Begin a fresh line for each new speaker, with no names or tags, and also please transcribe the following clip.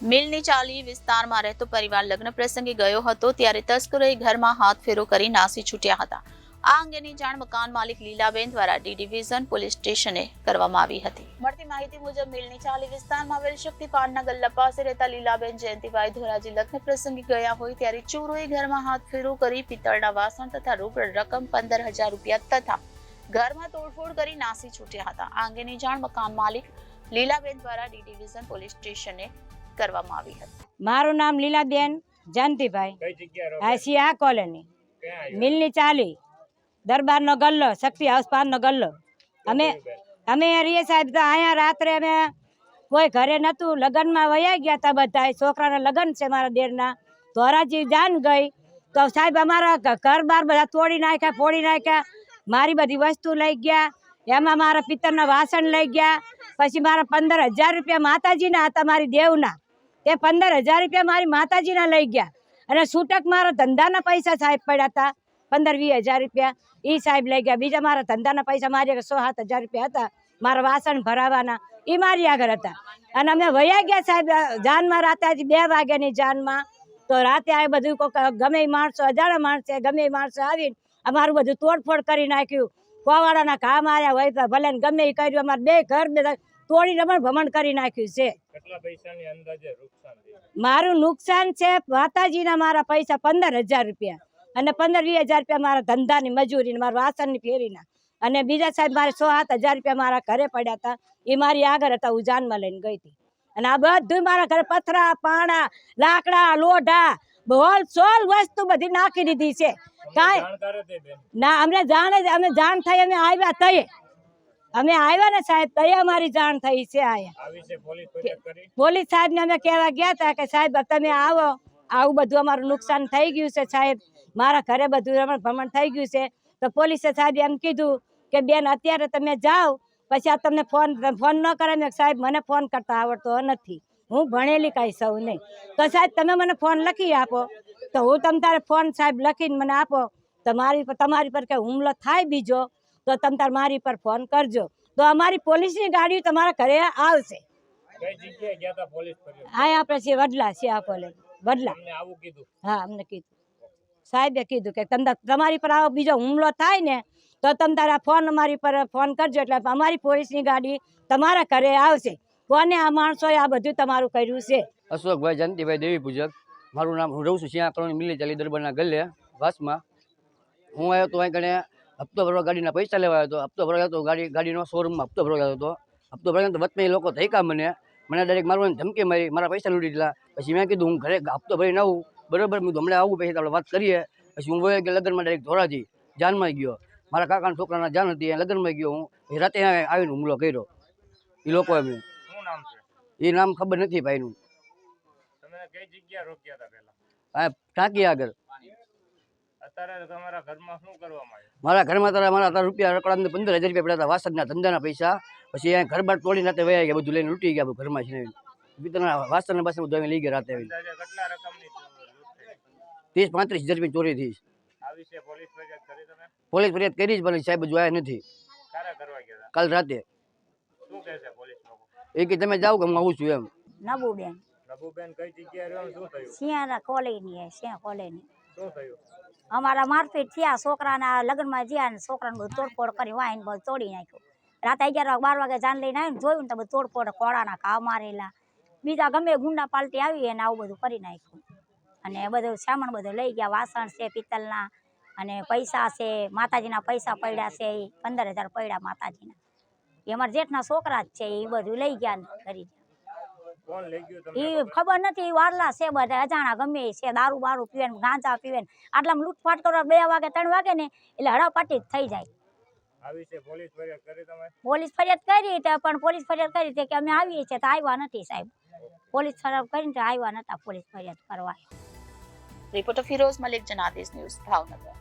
મિલની ચાલી વિસ્તારમાં રહેતો પરિવાર લગ્ન પ્રસંગે ગયો હતો ત્યારે તસ્કરોએ ઘરમાં હાથફેરો કરી નાસી છૂટ્યા હતા। આ અંગેની જાણ મકાન માલિક લીલાબેન દ્વારા ડી ડિવિઝન પોલીસ સ્ટેશને કરવામાં આવી હતી। મળતી માહિતી મુજબ મિલની ચાલી વિસ્તારમાં આવેલ શક્તિ પાનના ગલ્લા પાસે રહેતા લીલાબેન જયંતિભાઈ ધોરાજી લગ્ન પ્રસંગે ગયા હોય ત્યારે ચોરોએ ઘરમાં હાથફેરો કરી પિત્તળના વાસણ તથા રોકડ રકમ 15,000 રૂપિયા તથા ઘરમાં તોડફોડ કરી નાસી છૂટ્યા હતા। આ અંગેની જાણ મકાન માલિક લીલાબેન દ્વારા ડી ડિવિઝન પોલીસ સ્ટેશને કરવામાં આવી હતી।
મારું નામ લીલાબેન જયંતિભાઈ, આસિયા કોલોની, મિલની ચાલી, દરબારનો ગલ્લો, શક્તિ હાઉસ પાનનો ગલ્લો। અમે રહીએ સાહેબ તો અહીંયા રાત્રે અમે કોઈ ઘરે નહોતું, લગ્નમાં વયા ગયા હતા બધા, છોકરાના લગ્ન છે મારા દેરના, ધોરાજી જાન ગઈ તો સાહેબ અમારા ઘર બાર બધા તોડી નાખ્યા, ફોડી નાખ્યા, મારી બધી વસ્તુ લઈ ગયા, એમાં મારા પિત્તળના વાસણ લઈ ગયા, પછી મારા 15,000 રૂપિયા માતાજીના હતા, મારી દેવના, તે 15,000 રૂપિયા મારી માતાજીના લઈ ગયા અને છૂટક મારા ધંધાના પૈસા સાહેબ પડ્યા હતા 15-20,000 રૂપિયા, એ સાહેબ લઈ ગયા। બીજા મારા ધંધાના પૈસા મારી 6-7,000 રૂપિયા હતા, મારા વાસણ ભરાવાના, એ મારી આગળ હતા અને અમે વયા ગયા સાહેબ જાનમાં રાતે, આજે 2 વાગ્યાની જાનમાં। તો રાતે આ બધું ગમે એ માણસો, અજાણા માણસે ગમે એ માણસો આવીને અમારું બધું તોડફોડ કરી નાખ્યું, કોવાડાના ઘા માર્યા હોય તો ભલે ગમે એ કર્યું, અમારે 2 ઘર બધા તોડી રમણ ભમણ કરી નાખ્યું છે।
કેટલા પૈસાની અંદાજે નુકસાન થયું?
મારું નુકસાન છે માતાજીના મારા પૈસા 15,000 રૂપિયા અને 15-20,000 રૂપિયા મારા ધંધાની મજૂરી, મારા વાસણની ફેરીના, અને બીજા સાહેબ મારે 6-7,000 રૂપિયા મારા ઘરે પડ્યા હતા, એ મારી આગળ હતા, હું જાનમાં લઈને ગઈ હતી। અને આ બધું મારા ઘરે પથરા, પાણા, લાકડા, લોઢા, હોલ સોલ વસ્તુ બધી નાખી દીધી છે। કાંઈ ના, અમને જાણ થઈ, અમે આવ્યા તયે, અમે આવ્યા ને સાહેબ તયે અમારી જાણ થઈ છે। આયા પોલીસ સાહેબ ને અમે કહેવા ગયા હતા કે સાહેબ તમે આવો, આવું બધું અમારું નુકસાન થઈ ગયું છે સાહેબ, મારા ઘરે બધું રમણ ભમણ થઈ ગયું છે। તો પોલીસે સાહેબ એમ કીધું કે બેન અત્યારે તમે જાઓ, પછી આ તમને ફોન ન કરે। મેં સાહેબ મને ફોન કરતા આવડતો નથી, હું ભણેલી કાંઈ સૌ નહીં, તો સાહેબ તમે મને ફોન લખી આપો, તો હું તમારે ફોન સાહેબ લખીને મને આપો, તમારી પર કે હુમલો થાય બીજો તો તમે તાર મારી પર ફોન કરજો, તો અમારી પોલીસની ગાડી તમારા ઘરે આવશે। હા, આપણે છે વડલા, છે આ કોલેજ વડલા। હા, અમને કીધું, સાહેબે કીધું કે તમારી પર આવો બીજો હુમલો થાય ને તો તમે તારા ફોન અમારી પર ફોન કરજો, એટલે અમારી પોલીસની ગાડી તમારા ઘરે આવશે। કોને આ માણસોએ આ બધું તમારું કર્યું છે?
અશોકભાઈ જયંતિભાઈ દેવી પૂજક, મારું નામ, હું રહું છું સિંહા કોલોની, મિલની ચાલી, દરબારના ગલ્લે વાસમાં। હું આવ્યો તો અહીં કણે હપ્તો ભરવા, ગાડીના પૈસા લેવા આવ્યો હતો, હપ્તો ભરવા હતો, ગાડીનો શોરૂમમાં હપ્તો ભરવા હતો। હપ્તો ભરવા તો વચમાં એ લોકો ધૈકા મને ડાયરેક્ટ મારવાની ધમકી મારી, મારા પૈસા લૂંટી દીધા। પછી મેં કીધું હું ઘરે હપ્તો ભરીને આવું, બરાબર, હું હમણાં આવું, પછી આપણે વાત કરીએ। પછી હું વયો ગયો લગ્નમાં, ડાયરેક્ટ ધોરાજી જાનમાં ગયો, મારા કાકાના છોકરાના જાન હતી, લગ્નમાં ગયો હું, પછી રાતે આવીને હુમલો કર્યો એ લોકો એમને। એ નામ ખબર નથી ભાઈનું। હા, ટાંકી આગળ। મારા ઘરમાં મારા રૂપિયા રોકડા 15,000 રૂપિયા પડ્યા હતા, વાસણના ધંધાના પૈસા, પછી અહીંયા ઘર બાર તોડીને રાતે વયા ગયા, બધું લઈને લૂંટી ગયા ઘરમાં છે, વાસણ બાસણ બધું લઈ ગયા રાતે આવીને। 30-35,000 રૂપિયા ચોરી થઈ। પોલીસ ફરિયાદ કરી જ, પણ સાહેબ હજુ આવ્યા નથી, કાલ રાતે। એ કે તમે જાઓ કે હું આવું છું એમ।
નબુબેન કઈ જગ્યાએ રહ્યો, શું થયું? Sinha colony, Sinha colony. શું થયું? અમારા મારપીટ થયા, છોકરાના લગ્નમાં ગયા ને છોકરાને બધું તોડફોડ કરી વાઈને બધું તોડી નાખ્યું। રાતે 11-12 વાગે જાન લઈને આવીને જોયું ને તો બધું તોડફોડ, કોળાના ઘા મારેલા, બીજા ગમે ગુંડા પાલટી આવી અને આવું બધું કરી નાખ્યું। અને બધું સામાન બધું લઈ ગયા, વાસણ છે પિત્તળના, અને પૈસા છે, માતાજીના પૈસા પડ્યા છે, 15,000 પડ્યા માતાજીના, એ અમારા જેઠના છોકરા જ છે, એ બધું લઈ ગયા ને કરી એ ખબર નથી, વારલા છે બધા અજાણા ગમે છે, દારૂ બારૂ પીવે ને ગાંજા પીવે ને, આટલામાં લૂંટફાટ કરવા 2 વાગે 3 વાગે ને એટલે હડાપાટી જ થઈ જાય। પોલીસ ફરિયાદ કરી પણ પોલીસ ફરિયાદ કરી કે અમે આવીએ છીએ તો આવ્યા નથી સાહેબ, પોલીસ ફરિયાદ કરીને તો આવ્યા નતા પોલીસ ફરિયાદ કરવા।
Reporter Firoz Malik, Janadesh news, Bhavnagar.